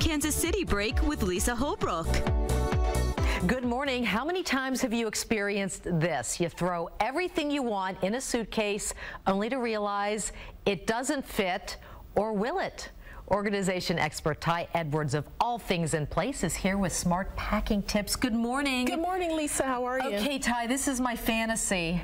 Kansas City break with Lisa Holbrook. Good morning. How many times have you experienced this? You throw everything you want in a suitcase only to realize it doesn't fit, or will it? Organization expert Ty Edwards of All Things in Place is here with smart packing tips. Good morning. Good morning, Lisa. How are you? Okay, Ty, this is my fantasy.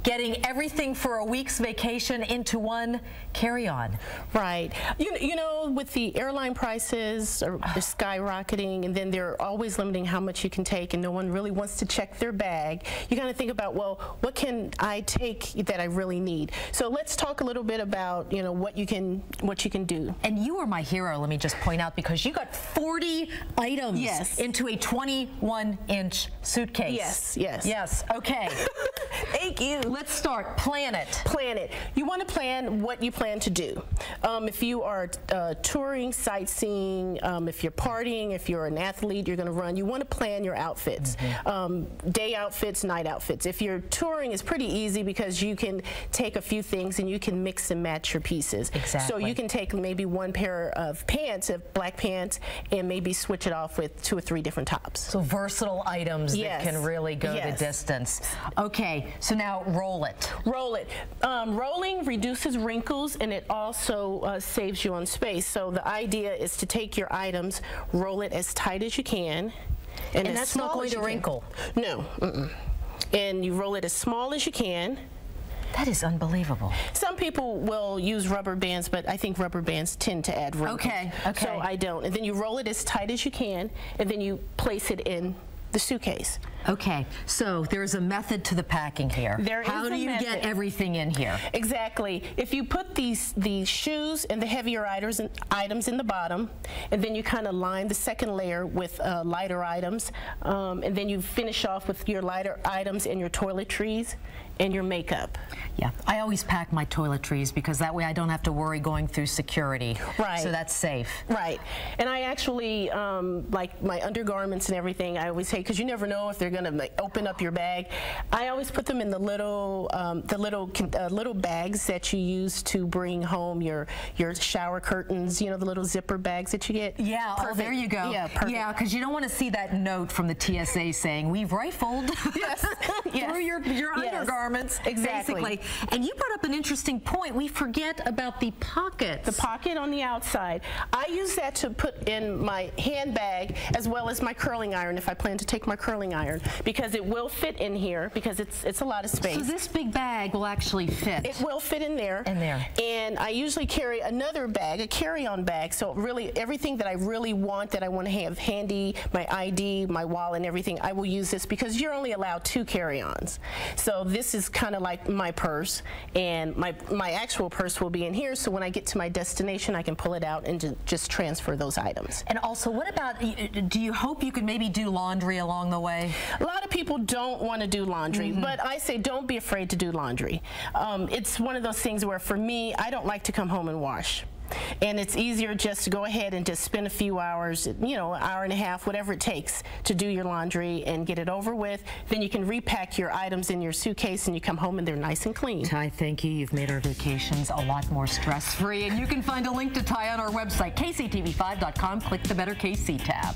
Getting everything for a week's vacation into one carry-on. Right. You know, with the airline prices are skyrocketing, and then they're always limiting how much you can take, and no one really wants to check their bag. You got to think about, well, what can I take that I really need? So let's talk a little bit about, you know, what you can do. And you are my hero, let me just point out, because you got 40 items into a 21-inch suitcase. Yes, okay. Thank you. Let's start. Plan it. Plan it. You want to plan what you plan to do. If you are touring, sightseeing, if you're partying, if you're an athlete, you're going to run, you want to plan your outfits. Day outfits, night outfits. If you're touring, it's pretty easy because you can take a few things and you can mix and match your pieces. Exactly. So you can take maybe one pair of pants, of black pants, and maybe switch it off with 2 or 3 different tops. So versatile items that can really go the distance. Okay, so now roll it. Roll it. Rolling reduces wrinkles, and it also saves you on space. So the idea is to take your items, roll it as tight as you can, and that's not going to wrinkle. No. And you roll it as small as you can. That is unbelievable. Some people will use rubber bands, but I think rubber bands tend to add wrinkles. Okay. So I don't. And then you roll it as tight as you can, and then you place it in the suitcase. Okay, so there's a method to the packing here. How do you get everything in here? Exactly. If you put these shoes and the heavier items in the bottom, and then you kind of line the second layer with lighter items, and then you finish off with your lighter items and your toiletries and your makeup. Yeah, I always pack my toiletries because that way I don't have to worry going through security. Right. So that's safe. Right. And I actually, like my undergarments and everything, I always say, because you never know if they're going to like open up your bag. I always put them in the little bags that you use to bring home your shower curtains. You know, the little zipper bags that you get. Yeah. Oh, there you go. Yeah. Perfect. Yeah, because you don't want to see that note from the TSA saying we've rifled through your undergarments. Exactly. Basically. And you brought up an interesting point. We forget about the pockets. The pocket on the outside. I use that to put in my handbag as well as my curling iron if I plan to take my curling iron, because it will fit in here because it's a lot of space. So this big bag will actually fit. It will fit in there. And I usually carry another bag, a carry-on bag, so really everything that I really want, that I want to have handy, my ID, my wallet and everything, I will use this because you're only allowed 2 carry-ons. So this is kind of like my purse, and my actual purse will be in here, so when I get to my destination I can pull it out and just transfer those items. And also, what about, do you hope you could maybe do laundry along the way? A lot of people don't want to do laundry, but I say don't be afraid to do laundry. It's one of those things where for me, I don't like to come home and wash. And it's easier just to go ahead and just spend a few hours, you know, an hour and a half, whatever it takes to do your laundry and get it over with. Then you can repack your items in your suitcase and you come home and they're nice and clean. Ty, thank you. You've made our vacations a lot more stress-free. And you can find a link to Ty on our website, kctv5.com. Click the Better KC tab.